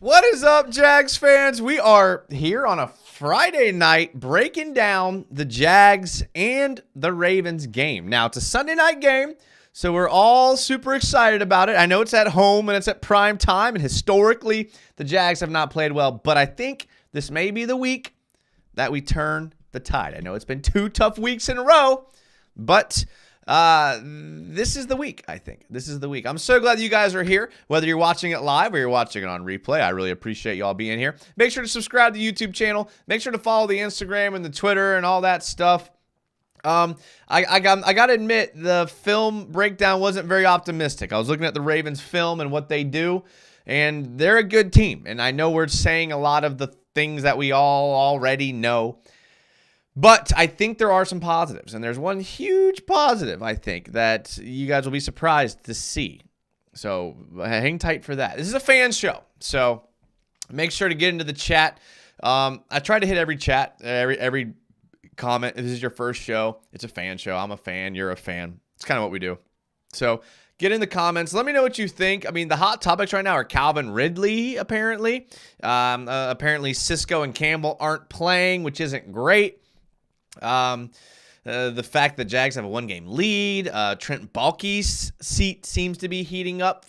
What is up, Jags fans? We are here on a Friday night breaking down the Jags and the Ravens game. Now, it's a Sunday night game, so we're all super excited about it. I know it's at home and it's at prime time, and historically, the Jags have not played well, but I think this may be the week that we turn the tide. I know it's been 2 tough weeks in a row, but This is the week, I think. This is the week. I'm so glad you guys are here, whether you're watching it live or you're watching it on replay. I really appreciate y'all being here. Make sure to subscribe to the YouTube channel. Make sure to follow the Instagram and the Twitter and all that stuff. I got to admit, the film breakdown wasn't very optimistic. I was looking at the Ravens film and what they do, and they're a good team. And I know we're saying a lot of the things that we all already know, but I think there are some positives, and there's one huge positive, I think, that you guys will be surprised to see. So hang tight for that. This is a fan show, so make sure to get into the chat. I try to hit every chat, every comment. If this is your first show, it's a fan show. I'm a fan. You're a fan. It's kind of what we do. So get in the comments. Let me know what you think. I mean, the hot topics right now are Calvin Ridley, apparently. Apparently, Cisco and Campbell aren't playing, which isn't great. The fact that Jags have a one-game lead. Trent Baalke's seat seems to be heating up.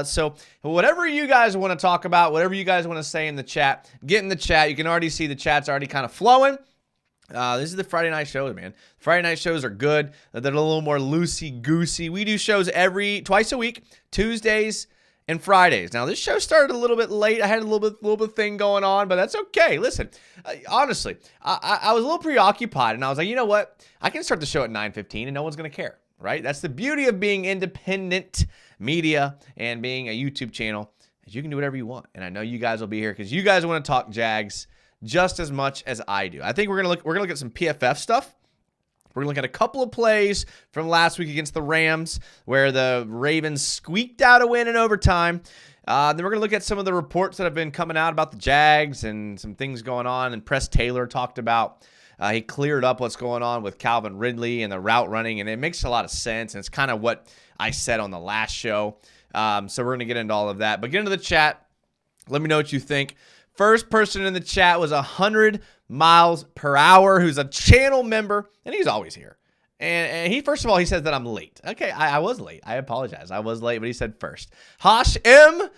So whatever you guys want to talk about, whatever you guys want to say in the chat, get in the chat. You can already see the chat's already kind of flowing. This is the Friday night shows, man. Friday night shows are good. They're a little more loosey-goosey. We do shows twice a week, Tuesdays and Fridays. Now, this show started a little bit late. I had a little bit thing going on, but that's okay. Listen, honestly, I was a little preoccupied, and I was like, you know what? I can start the show at 9:15, and no one's going to care, right? That's the beauty of being independent media and being a YouTube channel, is you can do whatever you want. And I know you guys will be here because you guys want to talk Jags just as much as I do. I think we're gonna look at some PFF stuff. We're gonna look at a couple of plays from last week against the Rams where the Ravens squeaked out a win in overtime. Then we're gonna look at some of the reports that have been coming out about the Jags and some things going on. And Press Taylor talked about he cleared up what's going on with Calvin Ridley and the route running, and it makes a lot of sense. And it's kind of what I said on the last show. So we're gonna get into all of that. But get into the chat. Let me know what you think. First person in the chat was 100 miles per hour, who's a channel member, and he's always here. And he, first of all, he says that I'm late. Okay, I was late. I apologize. I was late, but he said first. Hosh M,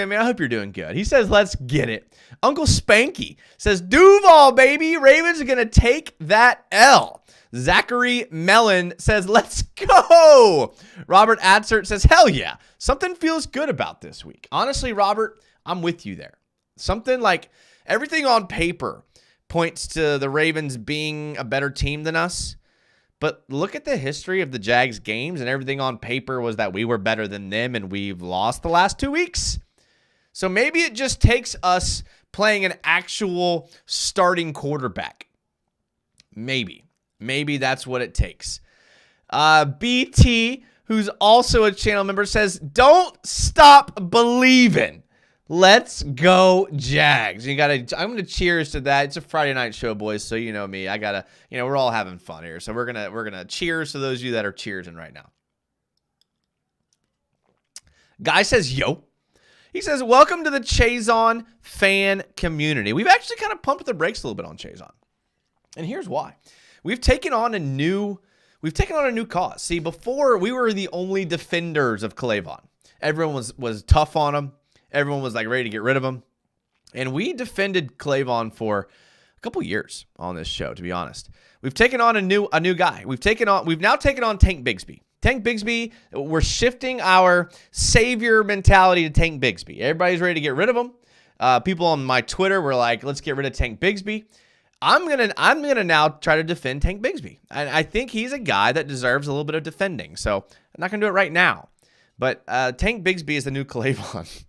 man, I hope you're doing good. He says, let's get it. Uncle Spanky says, Duval, baby. Ravens are going to take that L. Zachary Mellon says, let's go. Robert Adsert says, hell yeah. Something feels good about this week. Honestly, Robert, I'm with you there. Something like everything on paper points to the Ravens being a better team than us. But look at the history of the Jags games, and everything on paper was that we were better than them, and we've lost the last 2 weeks. So maybe it just takes us playing an actual starting quarterback. Maybe that's what it takes. BT, who's also a channel member, says, don't stop believing. Let's go Jags. I'm going to cheers to that. It's a Friday night show, boys, so you know me. I got to, we're all having fun here. So we're going to cheers to those of you that are cheersing right now. Guy says, yo. He says, welcome to the Chazon fan community. We've actually kind of pumped the brakes a little bit on Chazon. And here's why. We've taken on a new cause. See, before we were the only defenders of Clavon. Everyone was tough on him. Everyone was like ready to get rid of him. And we defended Clavon for a couple years on this show, to be honest. We've taken on a new guy. We've now taken on Tank Bigsby. Tank Bigsby, we're shifting our savior mentality to Tank Bigsby. Everybody's ready to get rid of him. People on my Twitter were like, let's get rid of Tank Bigsby. I'm gonna now try to defend Tank Bigsby. And I think he's a guy that deserves a little bit of defending. So I'm not gonna do it right now. But Tank Bigsby is the new Clavon.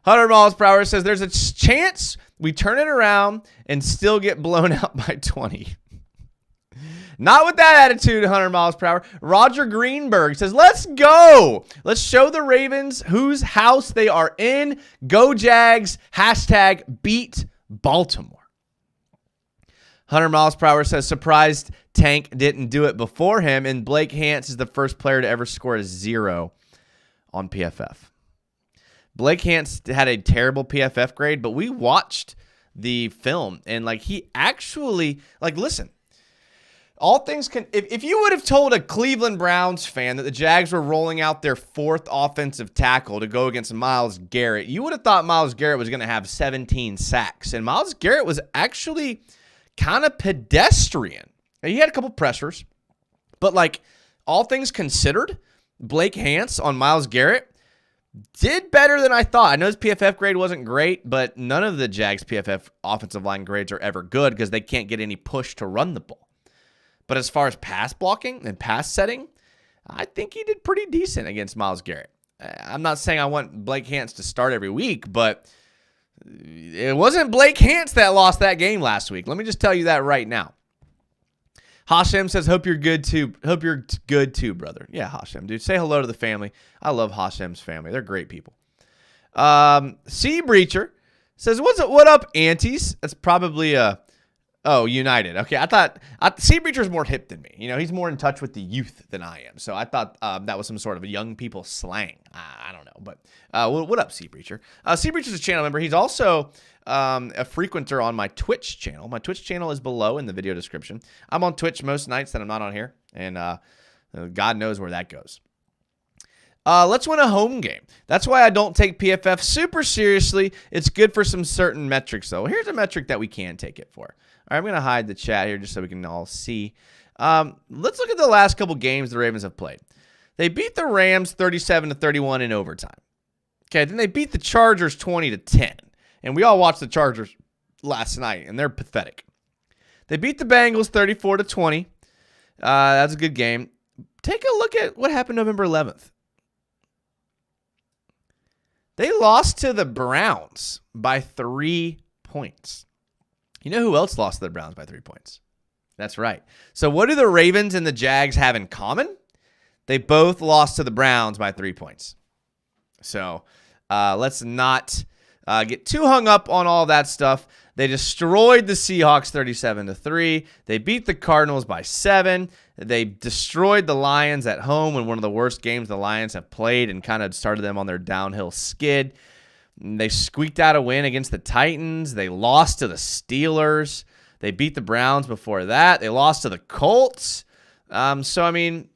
100 miles per hour says there's a chance we turn it around and still get blown out by 20. Not with that attitude, 100 miles per hour. Roger Greenberg says, let's go. Let's show the Ravens whose house they are in. Go Jags. # beat Baltimore. 100 miles per hour says, surprised Tank didn't do it before him. And Blake Hance is the first player to ever score a 0 on PFF. Blake Hance had a terrible PFF grade, but we watched the film, and he actually, listen, all things can, if you would have told a Cleveland Browns fan that the Jags were rolling out their 4th offensive tackle to go against Myles Garrett, you would have thought Myles Garrett was going to have 17 sacks, and Myles Garrett was actually kind of pedestrian He had a couple pressures, but like all things considered, Blake Hance on Myles Garrett did better than I thought. I know his PFF grade wasn't great, but none of the Jags PFF offensive line grades are ever good because they can't get any push to run the ball. But as far as pass blocking and pass setting, I think he did pretty decent against Myles Garrett. I'm not saying I want Blake Hance to start every week, but it wasn't Blake Hance that lost that game last week. Let me just tell you that right now. Hashem says, hope you're good too. Hope you're good too, brother. Yeah, Hashem, dude. Say hello to the family. I love Hashem's family. They're great people. Sea Breacher says, what up, aunties? That's probably United. Okay, I thought Sea Breacher's more hip than me. You know, he's more in touch with the youth than I am. So I thought that was some sort of a young people slang. I don't know. But what up, Sea Breacher? Sea Breacher's a channel member. He's also a frequenter on my Twitch channel. My Twitch channel is below in the video description. I'm on Twitch most nights that I'm not on here. And God knows where that goes. Let's win a home game. That's why I don't take PFF super seriously. It's good for some certain metrics, though. Here's a metric that we can take it for. All right, I'm going to hide the chat here just so we can all see. Let's look at the last couple games the Ravens have played. They beat the Rams 37-31 in overtime. Okay, then they beat the Chargers 20-10. And we all watched the Chargers last night, and they're pathetic. They beat the Bengals 34-20. That's a good game. Take a look at what happened November 11th. They lost to the Browns by 3 points. You know who else lost to the Browns by 3 points? That's right. So what do the Ravens and the Jags have in common? They both lost to the Browns by 3 points. So let's not get too hung up on all that stuff. They destroyed the Seahawks 37-3. They beat the Cardinals by 7. They destroyed the Lions at home in one of the worst games the Lions have played and kind of started them on their downhill skid. They squeaked out a win against the Titans. They lost to the Steelers. They beat the Browns before that. They lost to the Colts. So, I mean,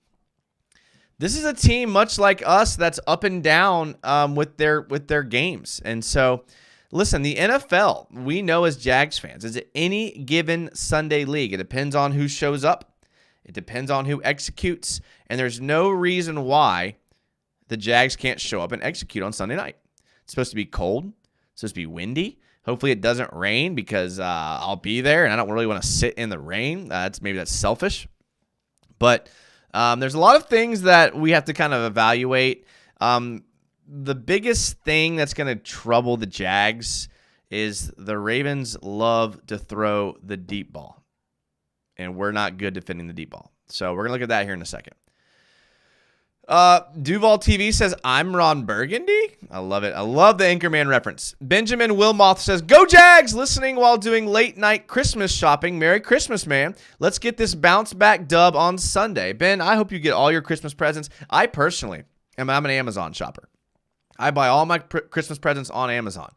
this is a team much like us that's up and down with their games. And so, listen, the NFL, we know as Jags fans, is any given Sunday league. It depends on who shows up. It depends on who executes. And there's no reason why the Jags can't show up and execute on Sunday night. It's supposed to be cold. It's supposed to be windy. Hopefully it doesn't rain because I'll be there and I don't really want to sit in the rain. Maybe that's selfish. But there's a lot of things that we have to kind of evaluate. The biggest thing that's going to trouble the Jags is the Ravens love to throw the deep ball. And we're not good defending the deep ball. So we're going to look at that here in a second. Duval TV says, I'm Ron Burgundy. I love it. I love the Anchorman reference. Benjamin Wilmoth says, go Jags! Listening while doing late night Christmas shopping. Merry Christmas, man. Let's get this bounce back dub on Sunday. Ben, I hope you get all your Christmas presents. I personally I'm an Amazon shopper. I buy all my Christmas presents on Amazon.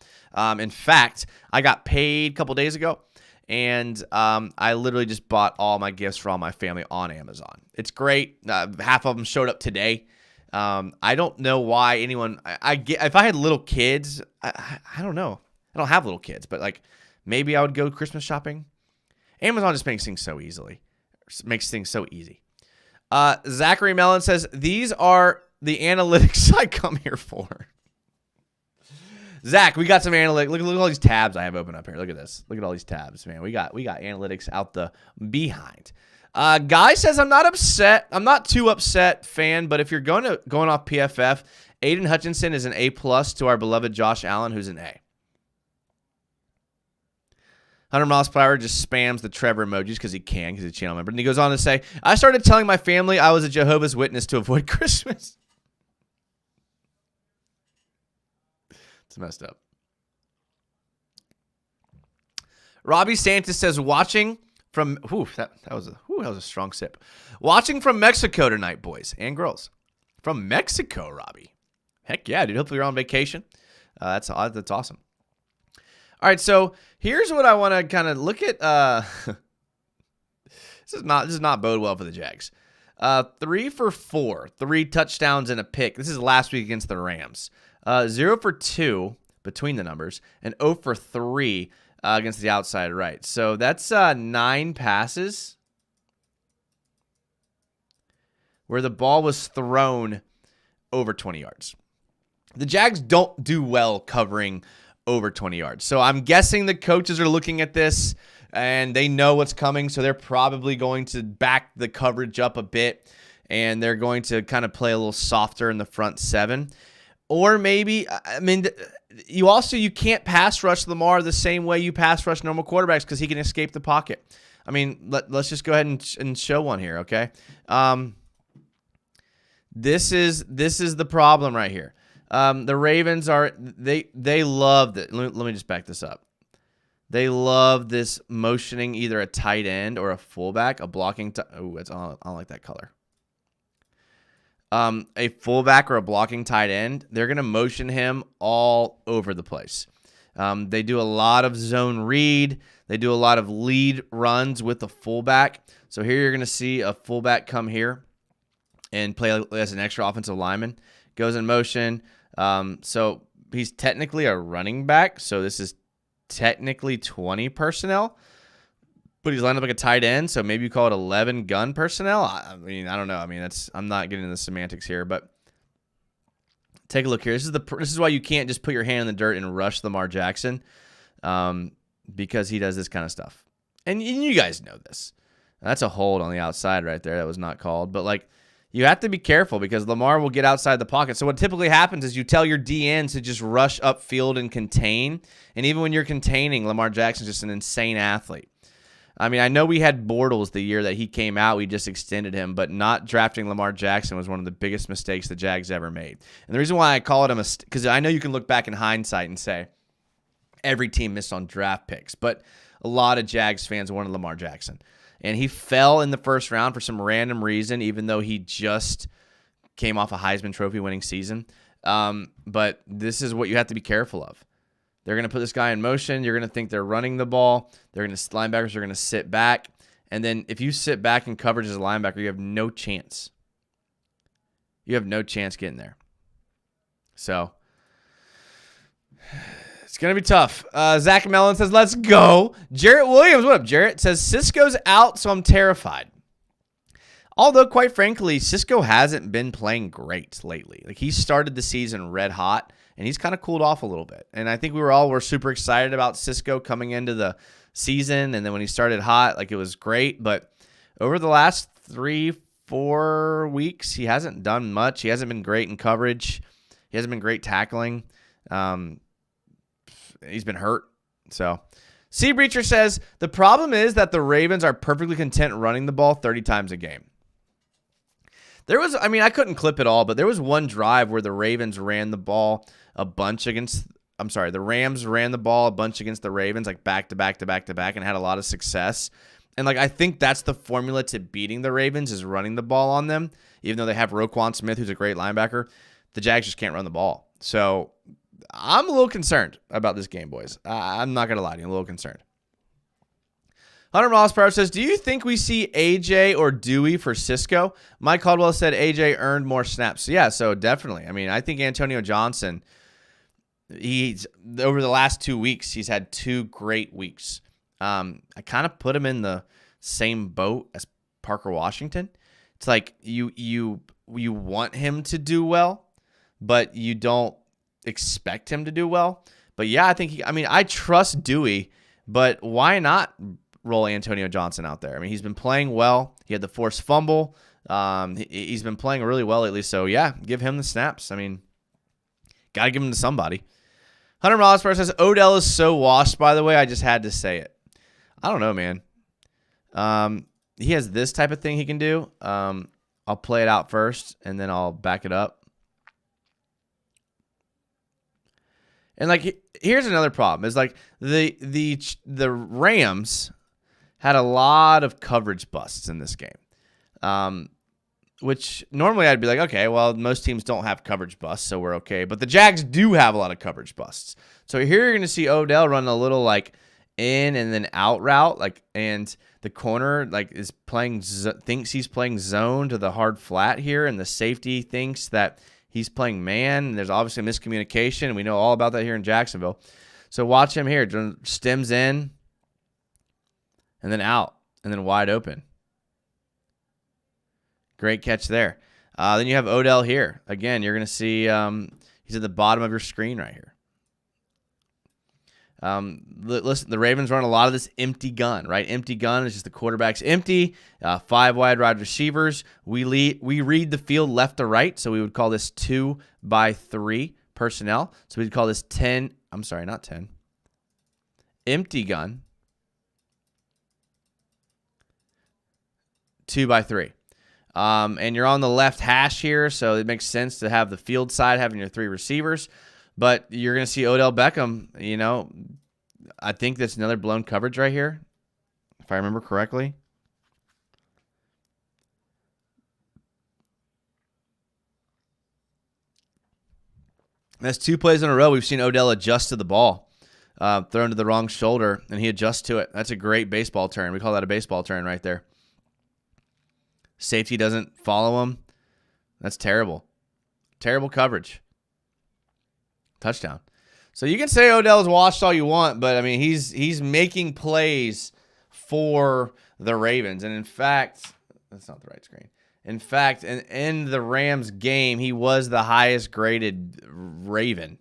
In fact, I got paid a couple days ago. And I literally just bought all my gifts for all my family on Amazon. It's great. Half of them showed up today. I don't know why anyone. If I had little kids, I don't know. I don't have little kids, but like maybe I would go Christmas shopping. Amazon just makes things so easy. Zachary Mellon says these are the analytics I come here for. Zach, we got some analytics. Look at all these tabs I have open up here. Look at this. Look at all these tabs, man. We got analytics out the behind. Guy says I'm not upset. I'm not too upset, fan. But if you're going off PFF, Aiden Hutchinson is an A+ to our beloved Josh Allen, who's an A. 100 miles per hour just spams the Trevor emojis because he can, because he's a channel member. And he goes on to say, I started telling my family I was a Jehovah's Witness to avoid Christmas. It's messed up. Robbie Santos says, watching from that was a strong sip. Watching from Mexico tonight, boys and girls. From Mexico, Robbie. Heck yeah, dude. Hopefully you're on vacation. That's awesome. All right, so here's what I want to kind of look at. This does not bode well for the Jags. 3 for 4, 3 touchdowns and a pick. This is last week against the Rams. 0 for 2 between the numbers, and 0 for 3 against the outside right. So that's 9 passes where the ball was thrown over 20 yards. The Jags don't do well covering over 20 yards. So I'm guessing the coaches are looking at this and they know what's coming, so they're probably going to back the coverage up a bit, and they're going to kind of play a little softer in the front seven. Or maybe, I mean, you can't pass rush Lamar the same way you pass rush normal quarterbacks because he can escape the pocket. I mean, let's just go ahead and show one here, okay? This is the problem right here. The Ravens they love that. Let me just back this up. They love this motioning either a tight end or a fullback, a blocking. I don't like that color. A fullback or a blocking tight end, they're going to motion him all over the place. They do a lot of zone read. They do a lot of lead runs with the fullback. So here you're going to see a fullback come here and play as an extra offensive lineman. Goes in motion. So he's technically a running back. So this is technically 20 personnel. But he's lined up like a tight end, so maybe you call it 11 gun personnel. I mean, I don't know. I mean, I'm not getting into the semantics here, but take a look here. This is why you can't just put your hand in the dirt and rush Lamar Jackson, because he does this kind of stuff. And you guys know this. That's a hold on the outside right there. That was not called. But, like, you have to be careful because Lamar will get outside the pocket. So what typically happens is you tell your DNs to just rush upfield and contain. And even when you're containing, Lamar Jackson's just an insane athlete. I mean, I know we had Bortles the year that he came out. We just extended him, but not drafting Lamar Jackson was one of the biggest mistakes the Jags ever made. And the reason why I call it a mistake, because I know you can look back in hindsight and say every team missed on draft picks, but a lot of Jags fans wanted Lamar Jackson. And he fell in the first round for some random reason, even though he just came off a Heisman Trophy winning season. But this is what you have to be careful of. They're going to put this guy in motion. You're going to think they're running the ball. Linebackers are going to sit back. And then if you sit back in coverage as a linebacker, you have no chance. You have no chance getting there. So it's going to be tough. Zach Mellon says, let's go. Jarrett Williams, what up, Jarrett? Says, Cisco's out, so I'm terrified. Although, quite frankly, Cisco hasn't been playing great lately. Like, he started the season red hot, and he's kind of cooled off a little bit. And I think we were super excited about Cisco coming into the season. And then when he started hot, like, it was great. But over the last 3-4 weeks, he hasn't done much. He hasn't been great in coverage. He hasn't been great tackling. He's been hurt. So, Sea Breacher says, the problem is that the Ravens are perfectly content running the ball 30 times a game. I couldn't clip it all, but there was one drive where the Ravens ran the ball a bunch against, the Rams ran the ball a bunch against the Ravens, like back to back to back to back, and had a lot of success. And like, I think that's the formula to beating the Ravens is running the ball on them. Even though they have Roquan Smith, who's a great linebacker, the Jags just can't run the ball. So I'm a little concerned about this game, boys. I'm not going to lie to you. I'm a little concerned. Hunter Mosspower says, do you think we see AJ or Dewey for Cisco? Mike Caldwell said AJ earned more snaps. Yeah, so definitely. I mean, I think Antonio Johnson, over the last 2 weeks, he's had 2 great weeks. I kind of put him in the same boat as Parker Washington. It's like you want him to do well, but you don't expect him to do well. But yeah, I think I trust Dewey, but why not roll Antonio Johnson out there? I mean, he's been playing well. He had the forced fumble. He's been playing really well lately. So yeah, give him the snaps. I mean, got to give him to somebody. Hunter Mossberg says, Odell is so washed, by the way. I just had to say it. I don't know, man. He has this type of thing he can do. I'll play it out first, and then I'll back it up. And like, here's another problem: is like the Rams had a lot of coverage busts in this game, which normally I'd be like, okay, well, most teams don't have coverage busts, so we're okay. But the Jags do have a lot of coverage busts. So here you're going to see Odell run a little like in and then out route, like, and the corner like thinks he's playing zone to the hard flat here, and the safety thinks that he's playing man. And there's obviously miscommunication, and we know all about that here in Jacksonville. So watch him here. Stems in, and then out, and then wide open. Great catch there. Then you have Odell here. Again, you're going to see he's at the bottom of your screen right here. Listen, the Ravens run a lot of this empty gun, right? Empty gun is just the quarterback's empty. 5 wide receivers. We read the field left to right, so we would call this 2-by-3 personnel. So we'd call this 10. I'm sorry, not 10. Empty gun. 2-by-3. And you're on the left hash here, so it makes sense to have the field side having your 3 receivers. But you're going to see Odell Beckham, I think that's another blown coverage right here, if I remember correctly. That's 2 plays in a row. We've seen Odell adjust to the ball, thrown to the wrong shoulder, and he adjusts to it. That's a great baseball turn. We call that a baseball turn right there. Safety doesn't follow him. That's terrible. Terrible coverage. Touchdown. So you can say Odell's washed all you want, but I mean he's making plays for the Ravens. And in fact, that's not the right screen. In fact, in the Rams game, he was the highest graded Raven.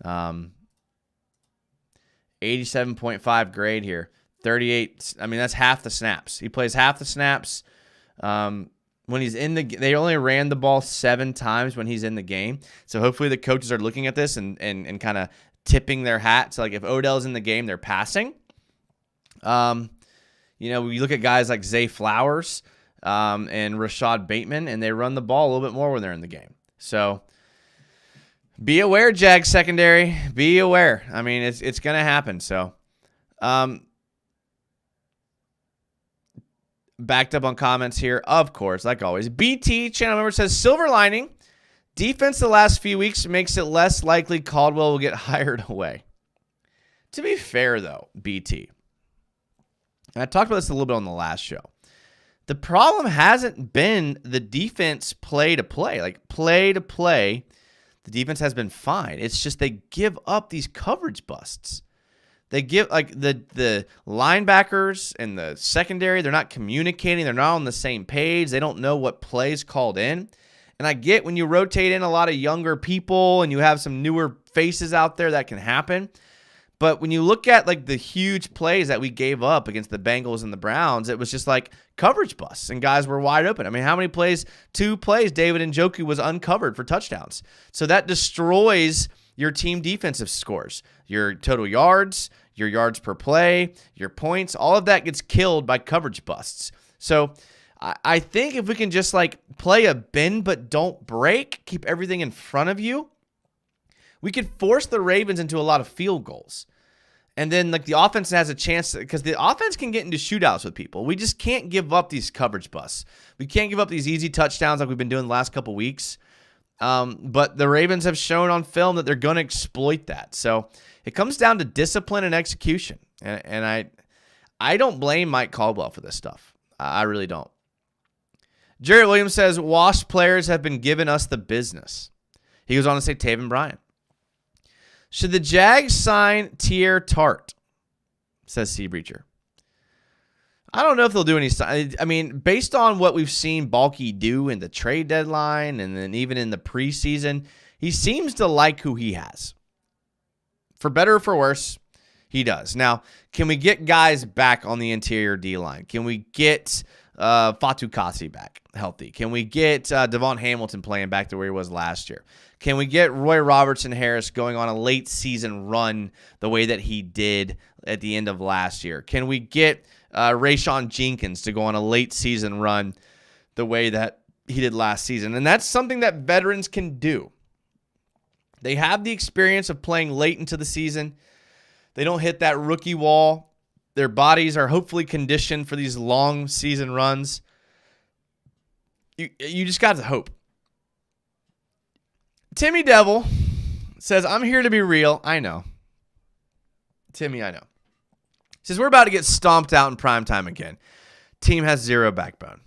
87.5 grade here. 38. I mean, that's half the snaps. He plays half the snaps. When he's in they only ran the ball 7 times when he's in the game. So hopefully the coaches are looking at this and kind of tipping their hat. So like if Odell's in the game, they're passing. We look at guys like Zay Flowers and Rashad Bateman, and they run the ball a little bit more when they're in the game. So be aware, Jags secondary. Be aware. I mean, it's going to happen. So backed up on comments here, of course, like always. BT channel member says, silver lining, defense the last few weeks makes it less likely Caldwell will get hired away. To be fair, though, BT, and I talked about this a little bit on the last show, the problem hasn't been the defense play to play. Like play to play, the defense has been fine. It's just they give up these coverage busts. They give, like, the linebackers and the secondary, they're not communicating. They're not on the same page. They don't know what plays called in. And I get when you rotate in a lot of younger people and you have some newer faces out there, that can happen. But when you look at, like, the huge plays that we gave up against the Bengals and the Browns, it was just, like, coverage busts, and guys were wide open. I mean, how many plays? 2 plays, David Njoku was uncovered for touchdowns. So that destroys your team defensive scores, your total yards, your yards per play, your points, all of that gets killed by coverage busts. So I think if we can just like play a bend but don't break, keep everything in front of you, we could force the Ravens into a lot of field goals. And then like the offense has a chance, because the offense can get into shootouts with people. We just can't give up these coverage busts. We can't give up these easy touchdowns like we've been doing the last couple weeks. But the Ravens have shown on film that they're going to exploit that. So it comes down to discipline and execution. And I don't blame Mike Caldwell for this stuff. I really don't. Jarrett Williams says, washed players have been giving us the business. He goes on to say Taven Bryan. Should the Jags sign Tier Tart? Says Sea Breacher. I don't know if they'll do any. I mean, based on what we've seen Balky do in the trade deadline and then even in the preseason, he seems to like who he has. For better or for worse, he does. Now, can we get guys back on the interior D-line? Can we get Fatu Kasi back healthy? Can we get Devon Hamilton playing back to where he was last year? Can we get Roy Robertson Harris going on a late season run the way that he did at the end of last year? Can we get Rayshawn Jenkins to go on a late season run the way that he did last season? And that's something that veterans can do. They have the experience of playing late into the season. They don't hit that rookie wall. Their bodies are hopefully conditioned for these long season runs. You just got to hope. Timmy Devil says, I'm here to be real. I know. Timmy, I know. Says, we're about to get stomped out in primetime again. Team has zero backbone.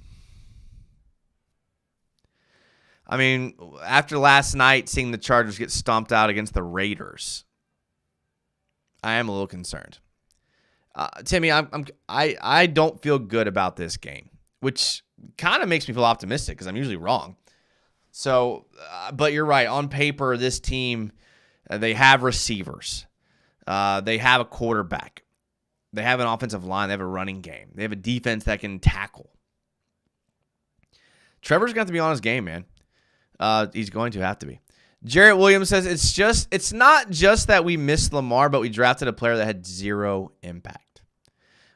I mean, after last night, seeing the Chargers get stomped out against the Raiders, I am a little concerned. Timmy, I don't feel good about this game, which kind of makes me feel optimistic because I'm usually wrong. So, but you're right. On paper, this team, they have receivers. They have a quarterback. They have an offensive line. They have a running game. They have a defense that can tackle. Trevor's going to have to be on his game, man. He's going to have to be. Jarrett Williams says, it's not just that we missed Lamar, but we drafted a player that had zero impact.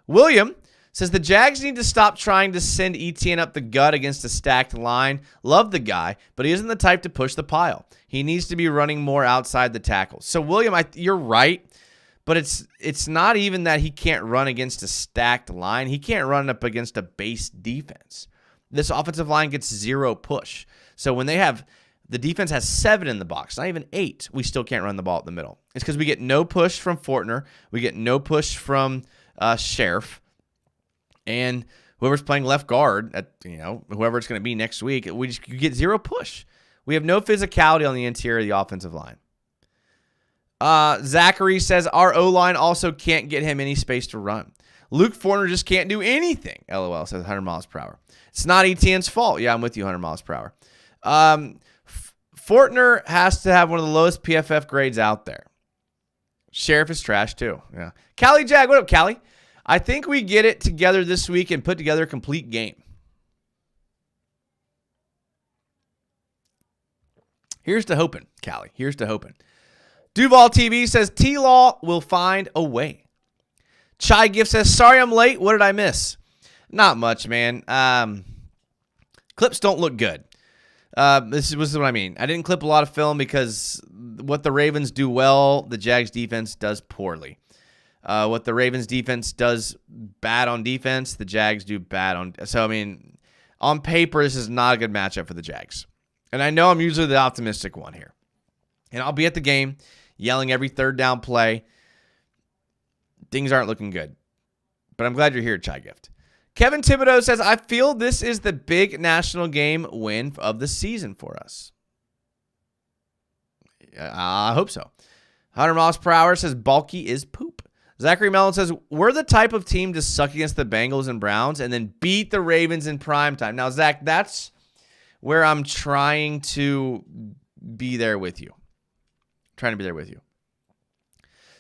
William says the Jags need to stop trying to send Etienne up the gut against a stacked line. Love the guy, but he isn't the type to push the pile. He needs to be running more outside the tackles. So, William, you're right, but it's not even that he can't run against a stacked line. He can't run up against a base defense. This offensive line gets zero push. So when the defense has 7 in the box, not even 8, we still can't run the ball up the middle. It's because we get no push from Fortner. We get no push from Sheriff. And whoever's playing left guard, whoever it's going to be next week, you get zero push. We have no physicality on the interior of the offensive line. Zachary says our O-line also can't get him any space to run. Luke Fortner just can't do anything. LOL says 100 miles per hour. It's not Etienne's fault. Yeah, I'm with you, 100 miles per hour. Fortner has to have one of the lowest PFF grades out there. Sheriff is trash too. Yeah. Callie Jag, what up, Callie? I think we get it together this week and put together a complete game. Here's to hoping, Callie. Here's to hoping. Duval TV says T-Law will find a way. Chai Gift says, sorry I'm late. What did I miss? Not much, man. Clips don't look good. This is what I mean. I didn't clip a lot of film because what the Ravens do well, the Jags defense does poorly. What the Ravens defense does bad on defense, the Jags do bad on. So, I mean, on paper, this is not a good matchup for the Jags. And I know I'm usually the optimistic one here. And I'll be at the game yelling every third down play. Things aren't looking good. But I'm glad you're here, Chai Gift. Kevin Thibodeau says, I feel this is the big national game win of the season for us. I hope so. 100 miles per hour says, bulky is poop. Zachary Mellon says, we're the type of team to suck against the Bengals and Browns and then beat the Ravens in primetime. Now, Zach, that's where I'm trying to be there with you.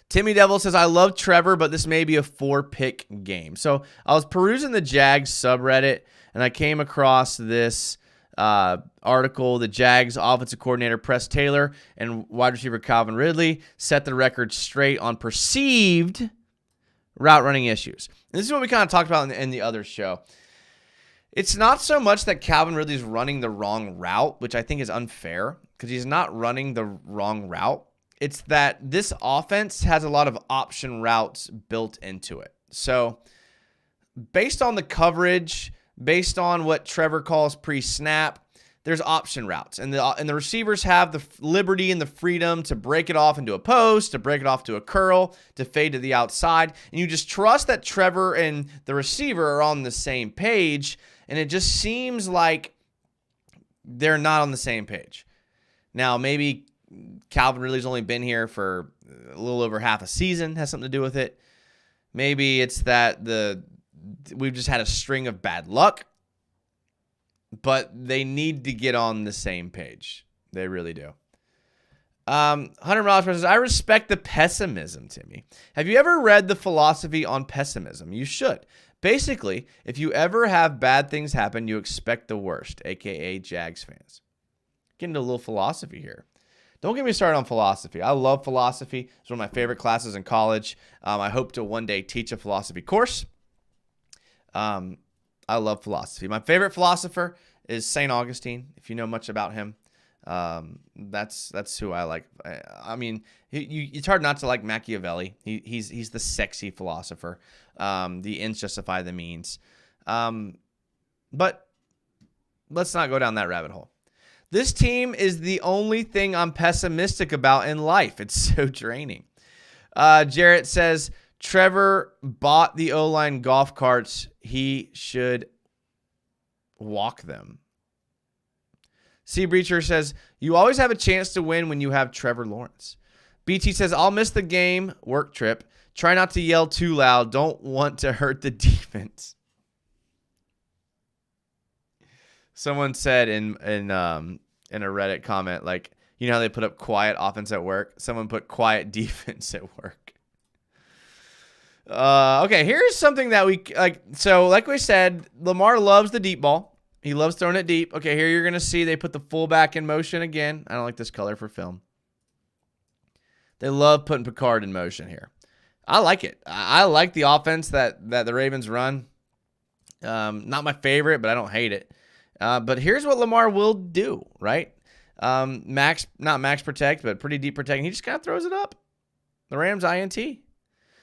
Timmy Devil says, I love Trevor, but this may be a 4-pick game. So I was perusing the Jags subreddit, and I came across this article. The Jags offensive coordinator, Press Taylor, and wide receiver Calvin Ridley set the record straight on perceived route running issues. And this is what we kind of talked about in the other show. It's not so much that Calvin Ridley's running the wrong route, which I think is unfair, because he's not running the wrong route. It's that this offense has a lot of option routes built into it. So based on the coverage, based on what Trevor calls pre-snap, there's option routes. And the receivers have the liberty and the freedom to break it off into a post, to break it off to a curl, to fade to the outside. And you just trust that Trevor and the receiver are on the same page. And it just seems like they're not on the same page. Now, maybe Calvin Ridley's only been here for a little over half a season, has something to do with it. Maybe it's that we've just had a string of bad luck, but they need to get on the same page. They really do. 100 miles per hour says, I respect the pessimism, Timmy. Have you ever read The Philosophy on Pessimism? You should. Basically, if you ever have bad things happen, you expect the worst, a.k.a. Jags fans. Getting into a little philosophy here. Don't get me started on philosophy. I love philosophy. It's one of my favorite classes in college. I hope to one day teach a philosophy course. I love philosophy. My favorite philosopher is St. Augustine, if you know much about him. That's who I like. I mean, it's hard not to like Machiavelli. He's the sexy philosopher. The ends justify the means. But let's not go down that rabbit hole. This team is the only thing I'm pessimistic about in life. It's so draining. Jarrett says, Trevor bought the O-line golf carts. He should walk them. C. Breacher says, you always have a chance to win when you have Trevor Lawrence. BT says, I'll miss the game work trip. Try not to yell too loud. Don't want to hurt the defense. Someone said in a Reddit comment, like, you know how they put up quiet offense at work? Someone put quiet defense at work. Okay, here's something that we like. So, like we said, Lamar loves the deep ball. He loves throwing it deep. Okay, here you're gonna see they put the fullback in motion again. I don't like this color for film. They love putting Picard in motion here. I like it. I like the offense that the Ravens run. Not my favorite, but I don't hate it. But here's what Lamar will do, right? Not max protect, but pretty deep protect. He just kind of throws it up. The Rams INT.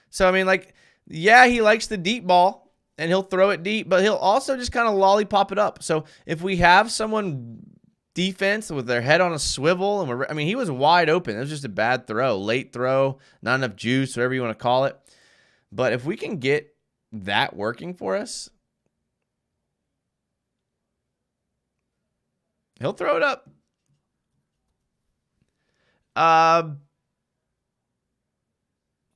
So, I mean, like, yeah, he likes the deep ball, and he'll throw it deep, but he'll also just kind of lollipop it up. So if we have someone defense with their head on a swivel, and he was wide open. It was just a bad throw, late throw, not enough juice, whatever you want to call it. But if we can get that working for us, he'll throw it up.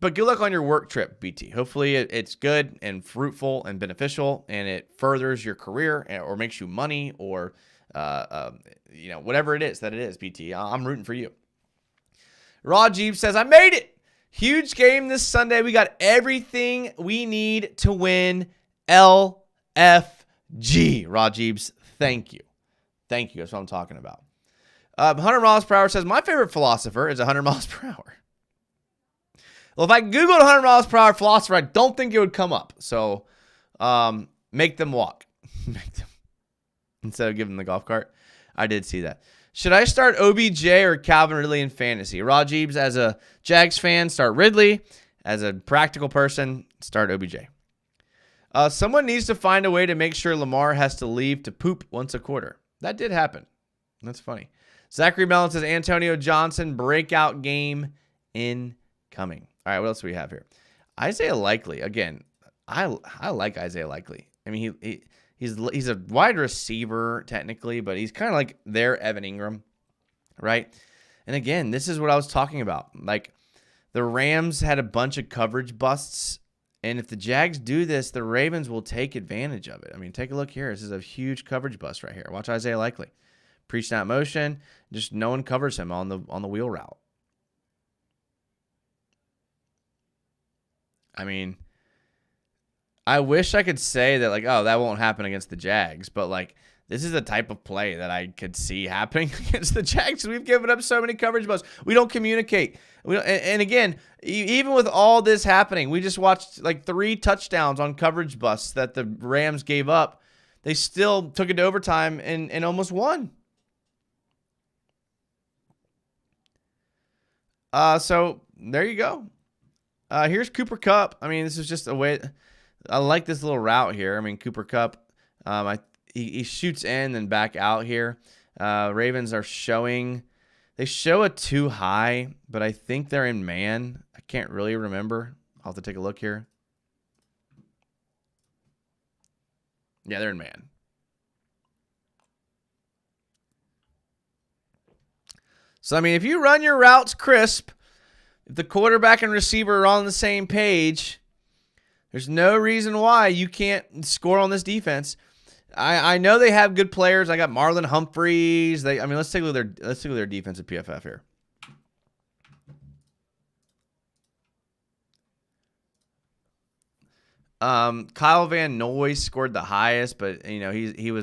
But good luck on your work trip, BT. Hopefully it's good and fruitful and beneficial, and it furthers your career or makes you money or, whatever it is that it is, BT. I'm rooting for you. Raw Jeep says, I made it. Huge game this Sunday. We got everything we need to win. LFG. Raw Jeeps, thank you. Thank you. That's what I'm talking about. 100 miles per hour says, my favorite philosopher is 100 miles per hour. Well, if I Googled 100 miles per hour philosopher, I don't think it would come up. So make them walk. Make them. Instead of giving them the golf cart. I did see that. Should I start OBJ or Calvin Ridley in fantasy? Rajibs, as a Jags fan, start Ridley. As a practical person, start OBJ. Someone needs to find a way to make sure Lamar has to leave to poop once a quarter. That did happen. That's funny. Zachary Mellon says, Antonio Johnson, breakout game incoming. All right, what else do we have here? Isaiah Likely. Again, I like Isaiah Likely. I mean, he's a wide receiver technically, but he's kind of like their Evan Ingram, right? And again, this is what I was talking about. Like, the Rams had a bunch of coverage busts, and if the Jags do this, the Ravens will take advantage of it. I mean, take a look here. This is a huge coverage bust right here. Watch Isaiah Likely. Pre-snap motion, just no one covers him on the wheel route. I mean, I wish I could say that, like, oh, that won't happen against the Jags, but, like, this is the type of play that I could see happening against the Jags. We've given up so many coverage busts. We don't communicate. And again, even with all this happening, we just watched, like, 3 touchdowns on coverage busts that the Rams gave up. They still took it to overtime and almost won. So there you go. Here's Cooper Kupp. I mean, this is just a way. I like this little route here. I mean, Cooper Kupp, he shoots in and back out here. Ravens are showing. They show a too high, but I think they're in man. I can't really remember. I'll have to take a look here. Yeah, they're in man. So, I mean, if you run your routes crisp, if the quarterback and receiver are on the same page, there's no reason why you can't score on this defense. I know they have good players. I got Marlon Humphreys. Let's take a look at their defensive PFF here. Kyle Van Noy scored the highest, but he's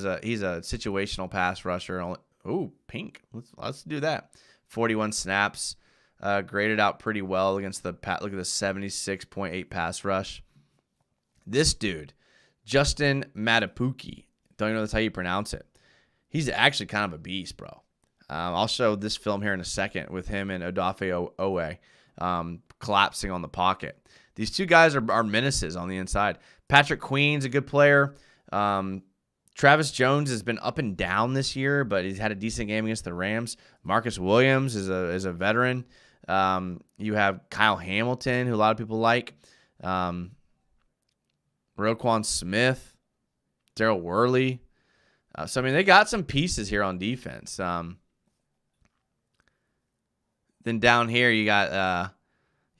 a situational pass rusher. Ooh, pink. Let's do that. 41 snaps, graded out pretty well against the Pat. Look at the 76.8 pass rush. This dude, Justin Madubuike, don't even know that's how you pronounce it. He's actually kind of a beast, bro. I'll show this film here in a second with him and Odafe Owe collapsing on the pocket. These two guys are menaces on the inside. Patrick Queen's a good player. Travis Jones has been up and down this year, but he's had a decent game against the Rams. Marcus Williams is a veteran. You have Kyle Hamilton, who a lot of people like. Roquan Smith, Darrell Worley. So, I mean, they got some pieces here on defense. Then down here, you got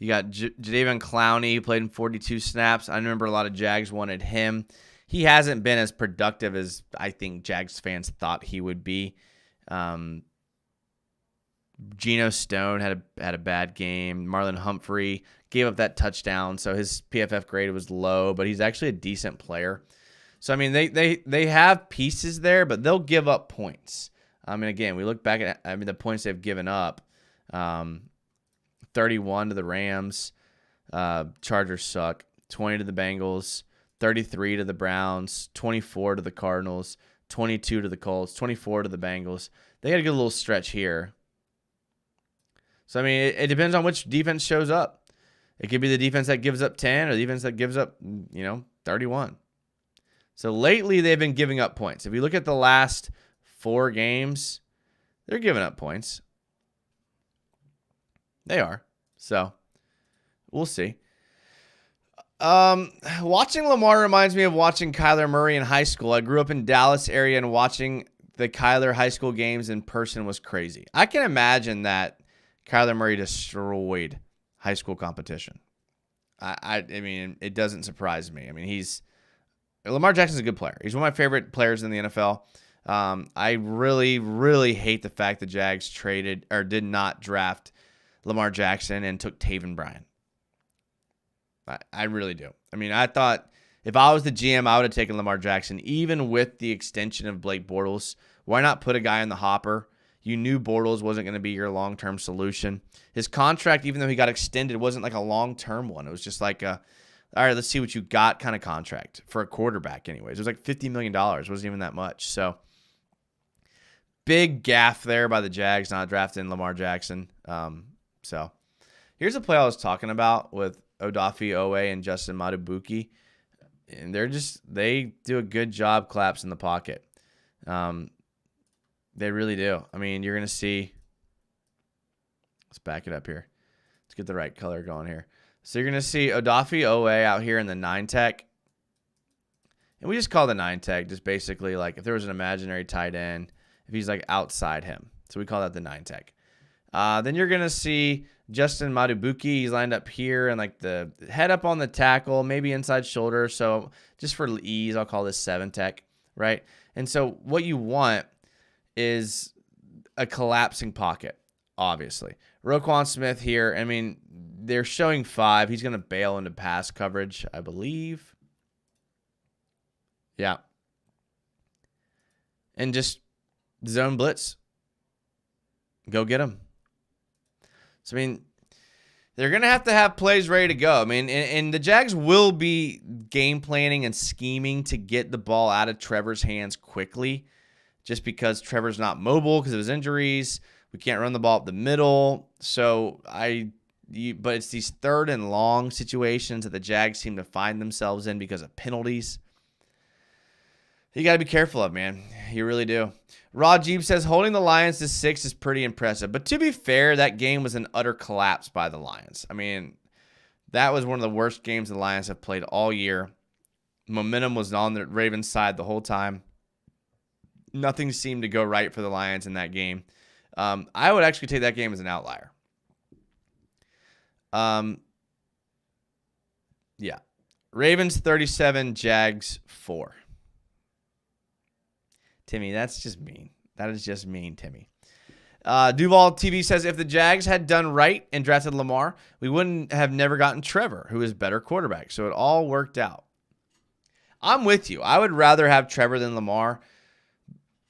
Jadeveon Clowney, who played in 42 snaps. I remember a lot of Jags wanted him. he hasn't been as productive as I think Jags fans thought he would be. Geno Stone had a bad game. Marlon Humphrey gave up that touchdown, so his PFF grade was low, but he's actually a decent player. So, I mean, they have pieces there, but they'll give up points. I mean, again, we look back at the points they've given up. 31 to the Rams. Chargers suck. 20 to the Bengals. 33 to the Browns. 24 to the Cardinals. 22 to the Colts. 24 to the Bengals. They had a good little stretch here. So, I mean, it depends on which defense shows up. It could be the defense that gives up 10 or the defense that gives up, 31. So, lately, they've been giving up points. If you look at the last 4 games, they're giving up points. They are. So, we'll see. Watching Lamar reminds me of watching Kyler Murray in high school. I grew up in Dallas area, and watching the Kyler high school games in person was crazy. I can imagine that Kyler Murray destroyed high school competition. I mean, it doesn't surprise me. I mean, Lamar Jackson's a good player. He's one of my favorite players in the NFL. I really, really hate the fact the Jags traded or did not draft Lamar Jackson and took Taven Bryan. I really do. I mean, I thought if I was the GM, I would have taken Lamar Jackson, even with the extension of Blake Bortles. Why not put a guy in the hopper? You knew Bortles wasn't going to be your long-term solution. His contract, even though he got extended, wasn't like a long-term one. It was just like all right, let's see what you got kind of contract for a quarterback anyways. It was like $50 million. It wasn't even that much. So, big gaffe there by the Jags not drafting Lamar Jackson. So, here's a play I was talking about with Odafe Owe and Justin Madubuike. And they do a good job collapsing the pocket. They really do. I mean, you're going to see. Let's back it up here. Let's get the right color going here. So you're going to see Odafe Owe out here in the 9-tech. And we just call the 9-tech just basically like if there was an imaginary tight end, if he's like outside him. So we call that the 9-tech. Then you're going to see Justin Madubuike. He's lined up here and like the head up on the tackle, maybe inside shoulder. So just for ease, I'll call this 7-tech, right? And so what you want is a collapsing pocket, obviously. Roquan Smith here, I mean, they're showing 5. He's going to bail into pass coverage, I believe. Yeah. And just zone blitz. Go get him. So, I mean, they're going to have plays ready to go. I mean, and the Jags will be game planning and scheming to get the ball out of Trevor's hands quickly. Just because Trevor's not mobile because of his injuries. We can't run the ball up the middle. So but it's these 3rd and long situations that the Jags seem to find themselves in because of penalties. You got to be careful of, man. You really do. Raw Jeep says holding the Lions to 6 is pretty impressive. But to be fair, that game was an utter collapse by the Lions. I mean, that was one of the worst games the Lions have played all year. Momentum was on the Ravens' side the whole time. Nothing seemed to go right for the Lions in that game. I would actually take that game as an outlier. Yeah. Ravens 37, Jags 4. Timmy, that's just mean. That is just mean, Timmy. Duval TV says, if the Jags had done right and drafted Lamar, we wouldn't have never gotten Trevor, who is better quarterback. So it all worked out. I'm with you. I would rather have Trevor than Lamar.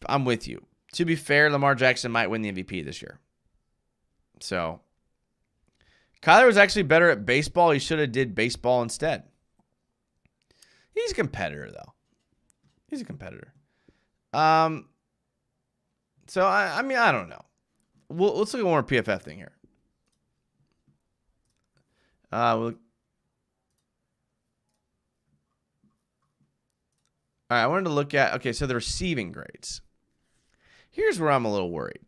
I'm with you. To be fair, Lamar Jackson might win the MVP this year. So, Kyler was actually better at baseball. He should have did baseball instead. He's a competitor, though. He's a competitor. So, I mean, I don't know. Let's look at one more PFF thing here. All right, I wanted to look at, okay, so the receiving grades. Here's where I'm a little worried.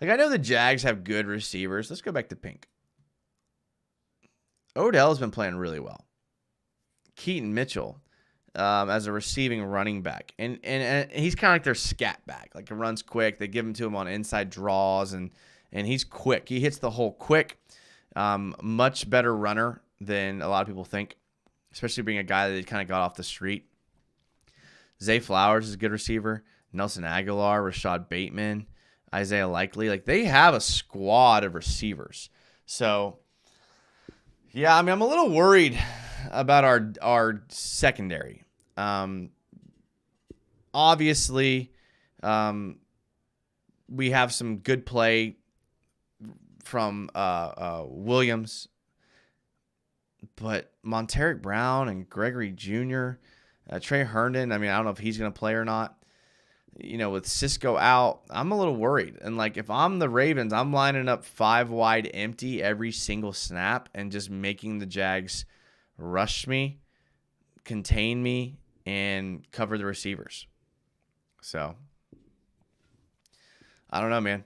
Like, I know the Jags have good receivers. Let's go back to pink. Odell's been playing really well. Keaton Mitchell as a receiving running back. And he's kind of like their scat back. Like, he runs quick. They give him to him on inside draws, and he's quick. He hits the hole quick. Much better runner than a lot of people think, especially being a guy that kind of got off the street. Zay Flowers is a good receiver. Nelson Aguilar, Rashad Bateman, Isaiah Likely. Like, they have a squad of receivers. So, yeah, I mean, I'm a little worried about our secondary. Obviously, we have some good play from Williams, but Monteric Brown and Gregory Jr., Trey Herndon, I mean, I don't know if he's going to play or not. You know, with Cisco out, I'm a little worried. And, like, if I'm the Ravens, I'm lining up 5 wide empty every single snap and just making the Jags rush me, contain me, and cover the receivers. So, I don't know, man.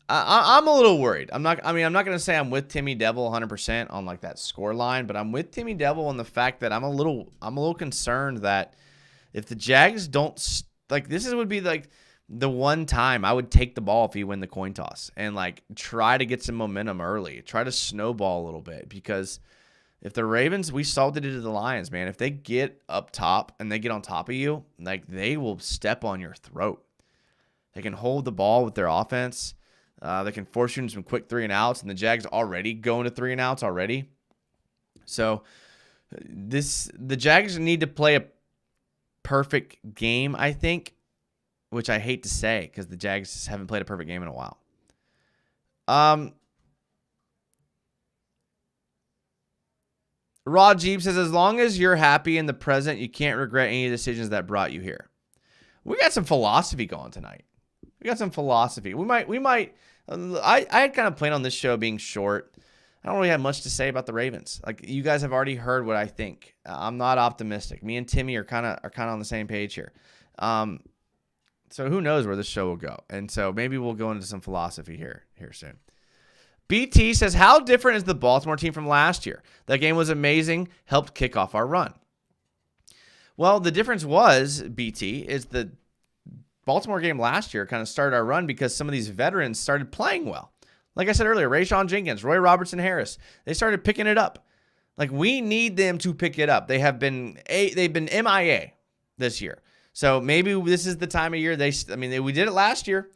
I'm a little worried. I'm not going to say I'm with Timmy Devil 100% on, like, that score line, but I'm with Timmy Devil on the fact that I'm a little concerned that if the Jags don't this would be like the one time I would take the ball if you win the coin toss and, like, try to get some momentum early, try to snowball a little bit, because if the Ravens, we saw what they did to the Lions, man. If they get up top and they get on top of you, like, they will step on your throat. They can hold the ball with their offense. They can force you into some quick 3-and-outs, and the Jags already go into 3-and-outs already. So the Jags need to play a perfect game, I think, which I hate to say because the Jags haven't played a perfect game in a while. Raw Jeep says, as long as you're happy in the present, you can't regret any decisions that brought you here. We got some philosophy going tonight. We got some philosophy. I had kind of planned on this show being short. I don't really have much to say about the Ravens. Like, you guys have already heard what I think. I'm not optimistic. Me and Timmy are kind of on the same page here. So who knows where this show will go? And so maybe we'll go into some philosophy here soon. BT says, how different is the Baltimore team from last year? That game was amazing, helped kick off our run. Well, the difference was, BT, is the Baltimore game last year kind of started our run because some of these veterans started playing well. Like I said earlier, Rayshawn Jenkins, Roy Robertson Harris, they started picking it up. Like, we need them to pick it up. They've been MIA this year. So maybe this is the time of year we did it last year.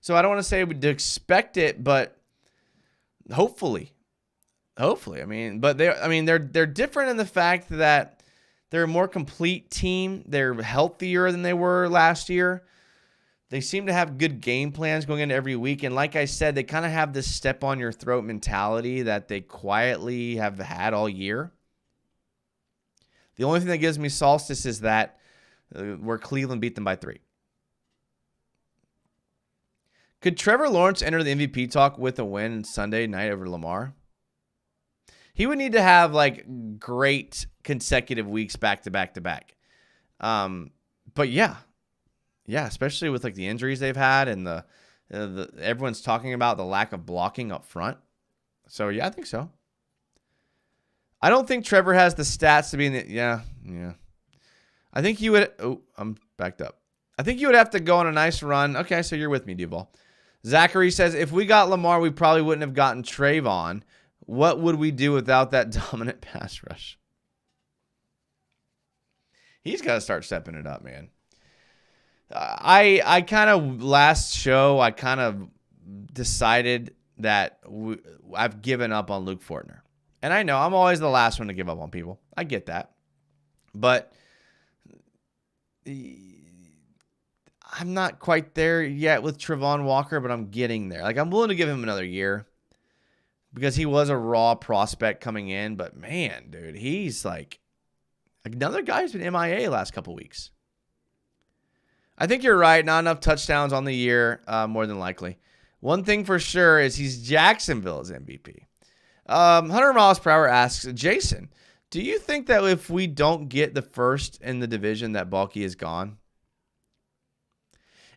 So I don't want to say we'd expect it, but hopefully. But they're different in the fact that they're a more complete team. They're healthier than they were last year. They seem to have good game plans going into every week. And like I said, they kind of have this step on your throat mentality that they quietly have had all year. The only thing that gives me solstice is that where Cleveland beat them by 3. Could Trevor Lawrence enter the MVP talk with a win Sunday night over Lamar? He would need to have, like, great consecutive weeks back to back to back. But yeah. Yeah, especially with, like, the injuries they've had and the everyone's talking about the lack of blocking up front. So, yeah, I think so. I don't think Trevor has the stats to be in the – yeah. I think you would – oh, I'm backed up. I think you would have to go on a nice run. Okay, so you're with me, Duval. Zachary says, if we got Lamar, we probably wouldn't have gotten Trayvon. What would we do without that dominant pass rush? He's got to start stepping it up, man. I kind of last show I kind of decided that I've given up on Luke Fortner, and I know I'm always the last one to give up on people. I get that, but I'm not quite there yet with Travon Walker, but I'm getting there. Like, I'm willing to give him another year because he was a raw prospect coming in, but man, dude, he's like another guy who's been MIA last couple weeks. I think you're right. Not enough touchdowns on the year, more than likely. One thing for sure is he's Jacksonville's MVP. 100 miles per hour asks, Jason, do you think that if we don't get the first in the division that Balky is gone?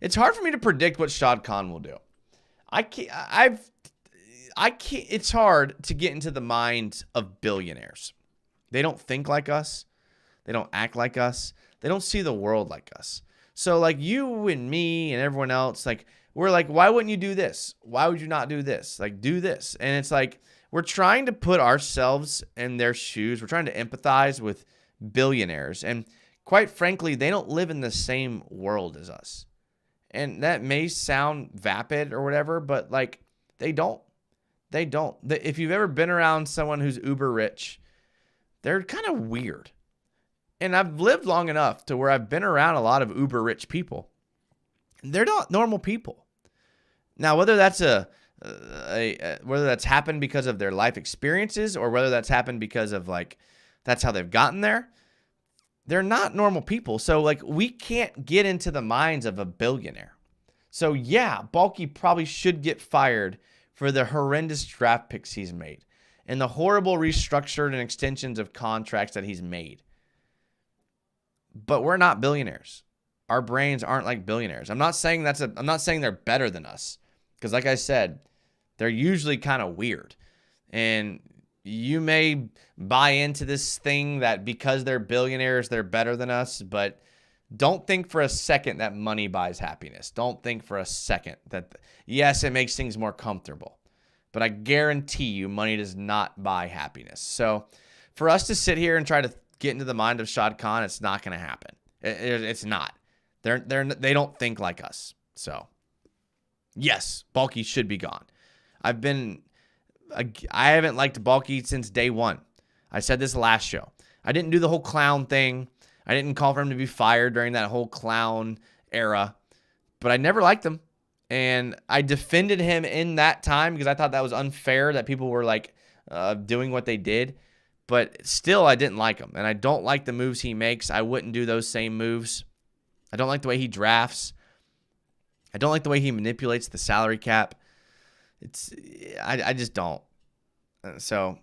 It's hard for me to predict what Shad Khan will do. I can't. It's hard to get into the mind of billionaires. They don't think like us. They don't act like us. They don't see the world like us. So, like, you and me and everyone else, like, we're like, why wouldn't you do this? Why would you not do this? Like, do this. And it's like, we're trying to put ourselves in their shoes. We're trying to empathize with billionaires. And quite frankly, they don't live in the same world as us. And that may sound vapid or whatever, but like they don't. They don't. If you've ever been around someone who's uber rich, they're kind of weird. And I've lived long enough to where I've been around a lot of uber rich people. They're not normal people. Now, whether that's whether that's happened because of their life experiences or whether that's happened because of like that's how they've gotten there, they're not normal people. So like we can't get into the minds of a billionaire. So yeah, Balky probably should get fired for the horrendous draft picks he's made and the horrible restructured and extensions of contracts that he's made. But we're not billionaires. Our brains aren't like billionaires. I'm not saying they're better than us. Because like I said, they're usually kind of weird. And you may buy into this thing that because they're billionaires, they're better than us. But don't think for a second that money buys happiness. Don't think for a second that, yes, it makes things more comfortable. But I guarantee you money does not buy happiness. So for us to sit here and try to get into the mind of Shad Khan, it's not going to happen. It's not. They don't think like us. So, yes, Balky should be gone. I haven't liked Balky since day one. I said this last show. I didn't do the whole clown thing. I didn't call for him to be fired during that whole clown era. But I never liked him. And I defended him in that time because I thought that was unfair that people were like doing what they did. But still, I didn't like him. And I don't like the moves he makes. I wouldn't do those same moves. I don't like the way he drafts. I don't like the way he manipulates the salary cap. I just don't. So,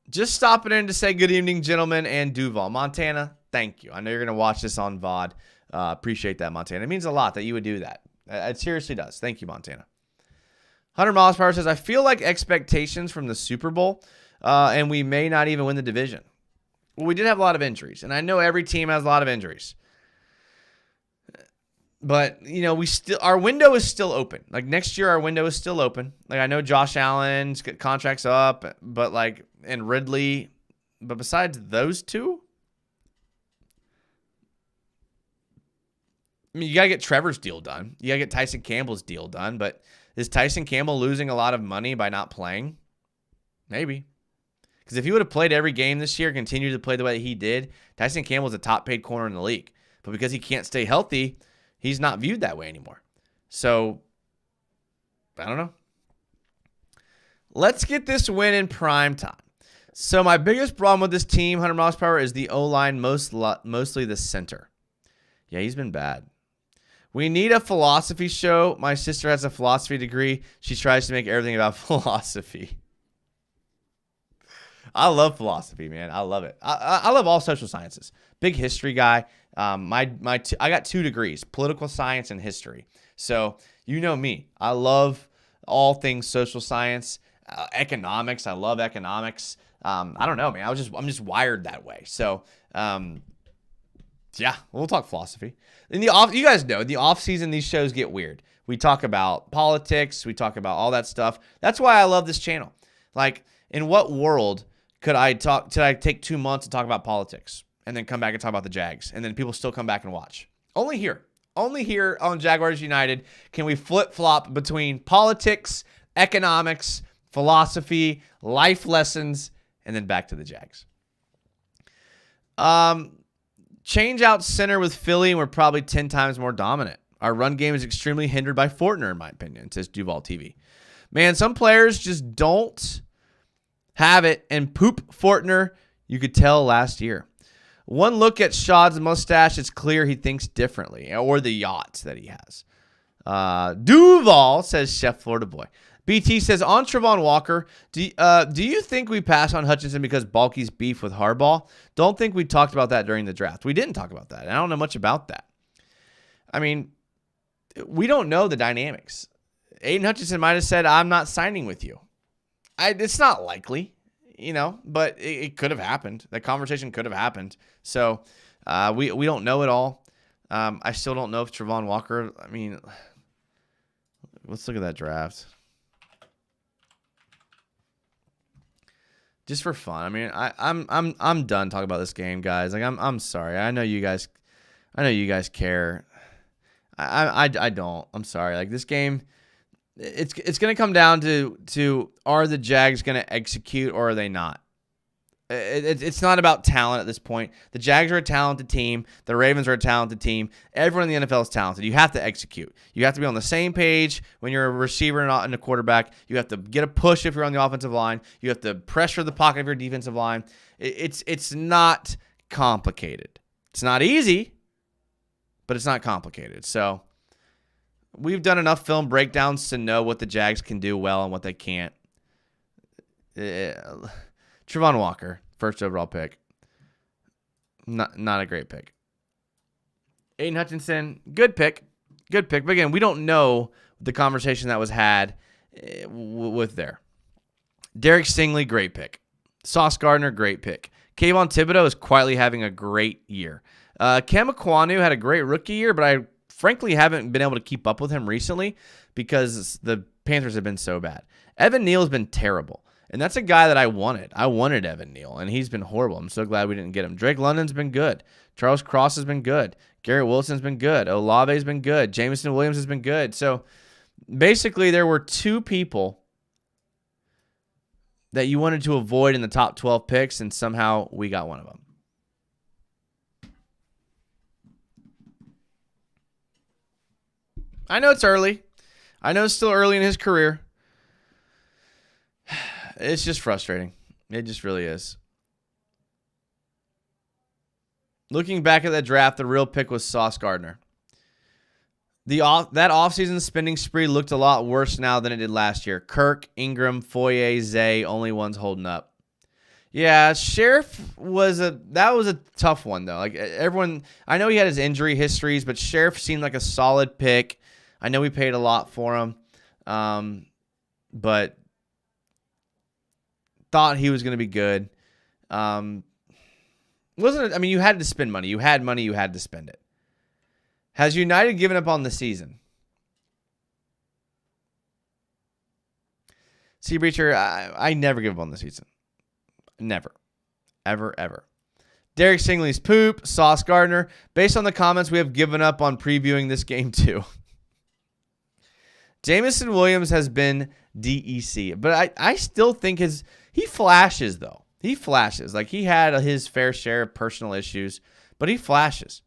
just stopping in to say good evening, gentlemen, and Duval. Montana, thank you. I know you're going to watch this on VOD. Appreciate that, Montana. It means a lot that you would do that. It seriously does. Thank you, Montana. 100 miles per hour says, I feel like expectations from the Super Bowl, and we may not even win the division. Well, we did have a lot of injuries, and I know every team has a lot of injuries. But, you know, our window is still open. Like, next year, our window is still open. Like, I know Josh Allen's contract's up, but, like, and Ridley. But besides those two, I mean, you got to get Trevor's deal done. You got to get Tyson Campbell's deal done. But is Tyson Campbell losing a lot of money by not playing? Maybe. Because if he would have played every game this year, continued to play the way he did, Tyson Campbell's a top-paid corner in the league. But because he can't stay healthy, he's not viewed that way anymore. So, I don't know. Let's get this win in prime time. So, my biggest problem with this team, 100 miles per hour, is the O-line, mostly the center. Yeah, he's been bad. We need a philosophy show. My sister has a philosophy degree. She tries to make everything about philosophy. I love philosophy, man. I love it. I love all social sciences. Big history guy. I got 2 degrees, political science and history. So you know me. I love all things social science, economics. I love economics. I don't know, man. I'm just wired that way. So yeah, we'll talk philosophy. You guys know, in the off season, these shows get weird. We talk about politics. We talk about all that stuff. That's why I love this channel. Like, in what world could I take 2 months to talk about politics and then come back and talk about the Jags and then people still come back and watch? Only here on Jaguars United can we flip-flop between politics, economics, philosophy, life lessons, and then back to the Jags. Change out center with Philly, and we're probably 10 times more dominant. Our run game is extremely hindered by Fortner, in my opinion, says Duval TV. Man, some players just don't have it, and poop Fortner, you could tell last year. One look at Shad's mustache, it's clear he thinks differently, or the yachts that he has. Duval says Chef Florida Boy. BT says, on Travon Walker, do you think we pass on Hutchinson because Balky's beef with Harbaugh? Don't think we talked about that during the draft. We didn't talk about that. I don't know much about that. I mean, we don't know the dynamics. Aiden Hutchinson might have said, I'm not signing with you. It's not likely, but it could have happened. That conversation could have happened. So we don't know it all. I still don't know if Travon Walker, let's look at that draft. just for fun. I mean, I'm done talking about this game, guys. Like I'm sorry. I know you guys care. I don't. I'm sorry. Like this game, it's gonna come down to are the Jags gonna execute or are they not? It's not about talent at this point. The Jags are a talented team. The Ravens are a talented team. Everyone in the NFL is talented. You have to execute. You have to be on the same page when you're a receiver and a quarterback. You have to get a push if you're on the offensive line. You have to pressure the pocket of your defensive line. It's not complicated. It's not easy, but it's not complicated. So we've done enough film breakdowns to know what the Jags can do well and what they can't. Travon Walker, first overall pick. Not a great pick. Aiden Hutchinson, good pick. Good pick. But again, we don't know the conversation that was had with there. Derek Stingley, great pick. Sauce Gardner, great pick. Kayvon Thibodeau is quietly having a great year. Cam Aquanu had a great rookie year, but I frankly haven't been able to keep up with him recently because the Panthers have been so bad. Evan Neal's been terrible. And that's a guy that I wanted. I wanted Evan Neal, and he's been horrible. I'm so glad we didn't get him. Drake London's been good. Charles Cross has been good. Garrett Wilson's been good. Olave's been good. Jameson Williams has been good. So basically there were two people that you wanted to avoid in the top 12 picks, and somehow we got one of them. I know it's early. I know it's still early in his career. It's just frustrating. It just really is. Looking back at that draft, the real pick was Sauce Gardner. That offseason spending spree looked a lot worse now than it did last year. Kirk, Ingram, Foye, Zay, only ones holding up. Yeah, Sheriff was a tough one though. Like everyone, I know he had his injury histories, but Sheriff seemed like a solid pick. I know we paid a lot for him, but thought he was going to be good. Wasn't it? I mean, you had to spend money. You had money. You had to spend it. Has United given up on the season? Sea Breacher, I never give up on the season. Never. Ever, ever. Derek Stingley's poop. Sauce Gardner. Based on the comments, we have given up on previewing this game too. Jameson Williams has been DEC, but I still think he flashes though. He flashes. Like he had his fair share of personal issues, but he flashes.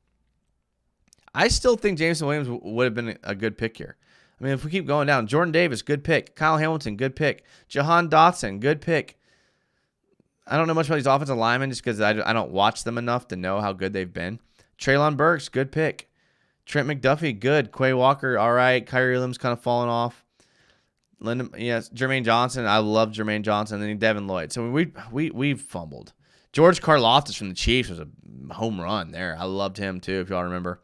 I still think Jameson Williams would have been a good pick here. I mean, if we keep going down, Jordan Davis, good pick. Kyle Hamilton, good pick. Jahan Dotson, good pick. I don't know much about these offensive linemen just because I don't watch them enough to know how good they've been. Treylon Burks, good pick. Trent McDuffie, good. Quay Walker, all right. Kyrie Williams kind of falling off. Jermaine Johnson, I love Jermaine Johnson, and then Devin Lloyd. So we've fumbled. George Karlaftis from the Chiefs was a home run there. I loved him too, if y'all remember.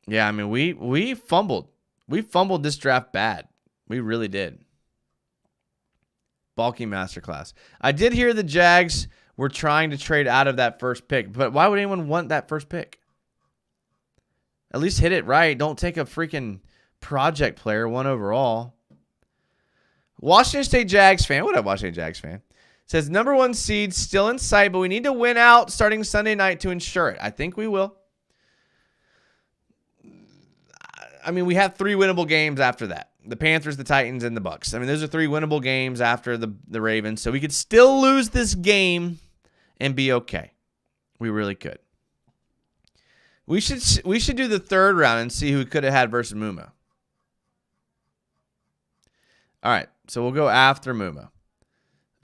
Yeah, I mean we fumbled. We fumbled this draft bad. We really did. Balky masterclass. I did hear the Jags were trying to trade out of that first pick, but why would anyone want that first pick? At least hit it right. Don't take a freaking project player, 1 overall. Washington State Jags fan. What up, Washington Jags fan? Says number 1 seed still in sight, but we need to win out starting Sunday night to ensure it. I think we will. I mean, we have 3 winnable games after that. The Panthers, the Titans, and the Bucks. I mean, those are 3 winnable games after the Ravens. So we could still lose this game and be okay. We really could. We should do the 3rd round and see who we could have had versus Muma. All right, so we'll go after Muma.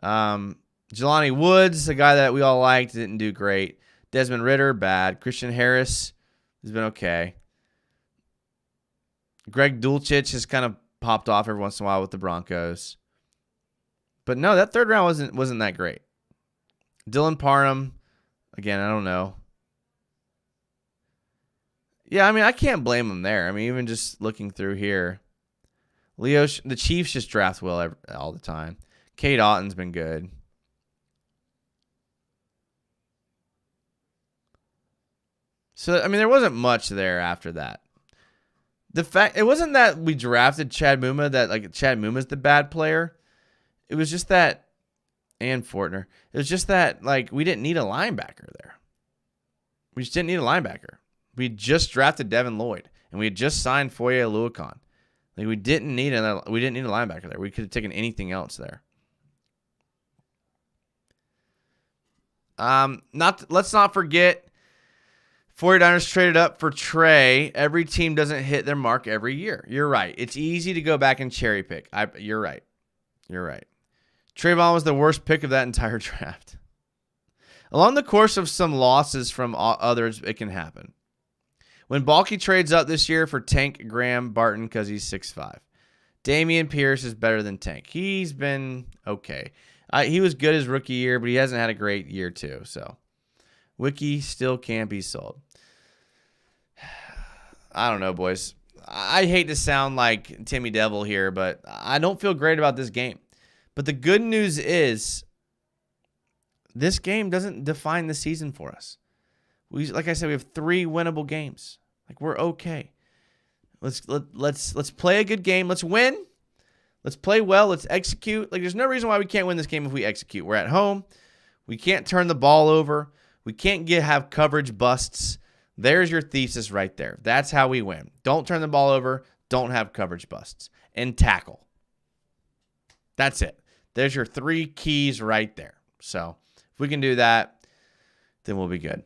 Jelani Woods, a guy that we all liked, didn't do great. Desmond Ridder, bad. Christian Harris has been okay. Greg Dulcich has kind of popped off every once in a while with the Broncos. But no, that 3rd round wasn't that great. Dylan Parham, again, I don't know. Yeah, I mean, I can't blame him there. I mean, even just looking through here. The Chiefs just draft well all the time. Cade Otton's been good. So, I mean, there wasn't much there after that. It wasn't that we drafted Chad Muma, that like Chad Muma's the bad player. It was just that And Fortner. It was just that, like, we didn't need a linebacker there. We just didn't need a linebacker. We just drafted Devin Lloyd, and we had just signed Foye Oluokun. Like, we didn't need a linebacker there. We could have taken anything else there. Let's not forget, 49ers traded up for Trey. Every team doesn't hit their mark every year. You're right. It's easy to go back and cherry pick. You're right. Trayvon was the worst pick of that entire draft. Along the course of some losses from others, it can happen. When Balky trades up this year for Tank Graham Barton because he's 6'5". Damian Pierce is better than Tank. He's been okay. He was good his rookie year, but he hasn't had a great year too. So Wiki still can't be sold. I don't know, boys. I hate to sound like Timmy Devil here, but I don't feel great about this game. But the good news is this game doesn't define the season for us. Like I said, we have 3 winnable games. Like, we're okay. Let's play a good game. Let's win. Let's play well. Let's execute. Like, there's no reason why we can't win this game if we execute. We're at home. We can't turn the ball over. We can't have coverage busts. There's your thesis right there. That's how we win. Don't turn the ball over. Don't have coverage busts. And tackle. That's it. There's your 3 keys right there. So if we can do that, then we'll be good.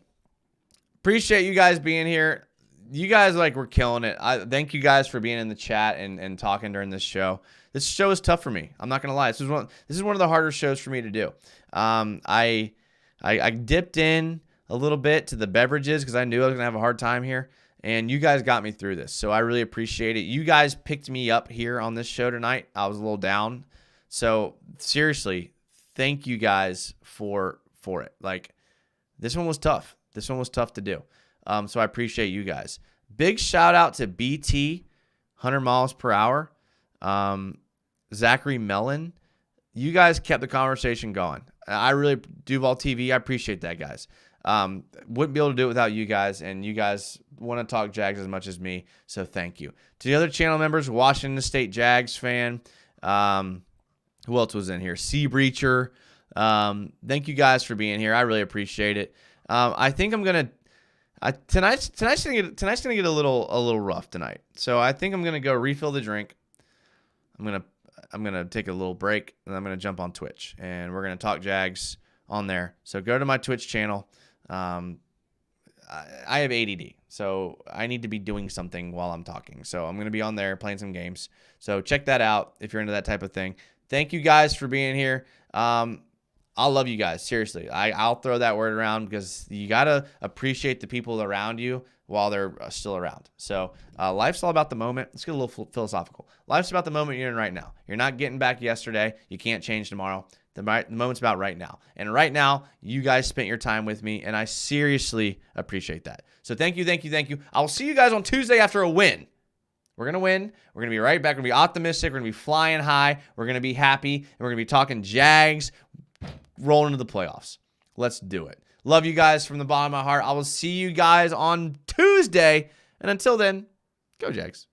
Appreciate you guys being here. You guys were killing it. I thank you guys for being in the chat and talking during this show. This show is tough for me. I'm not gonna lie. This is one of the harder shows for me to do. I dipped in a little bit to the beverages because I knew I was gonna have a hard time here, and you guys got me through this. So I really appreciate it. You guys picked me up here on this show tonight. I was a little down. So seriously, thank you guys for it. Like, this one was tough. This one was tough to do. So I appreciate you guys. Big shout out to BT, 100 miles per hour. Zachary Mellon. You guys kept the conversation going. I really, Duval TV, I appreciate that, guys. Wouldn't be able to do it without you guys, and you guys want to talk Jags as much as me, so thank you. To the other channel members, Washington State Jags fan. Who else was in here? Sea Breacher. Thank you guys for being here. I really appreciate it. I think I'm gonna tonight's gonna get a little rough tonight. So I think I'm gonna go refill the drink. I'm gonna take a little break, and I'm gonna jump on Twitch, and we're gonna talk Jags on there. So go to my Twitch channel. I have ADD, so I need to be doing something while I'm talking. So I'm gonna be on there playing some games. So check that out if you're into that type of thing. Thank you guys for being here. I love you guys. Seriously. I'll throw that word around because you got to appreciate the people around you while they're still around. So life's all about the moment. Let's get a little philosophical. Life's about the moment you're in right now. You're not getting back yesterday. You can't change tomorrow. The moment's about right now. And right now, you guys spent your time with me, and I seriously appreciate that. So thank you. I will see you guys on Tuesday after a win. We're going to win. We're going to be right back. We're going to be optimistic. We're going to be flying high. We're going to be happy. And we're going to be talking Jags rolling into the playoffs. Let's do it. Love you guys from the bottom of my heart. I will see you guys on Tuesday. And until then, go Jags.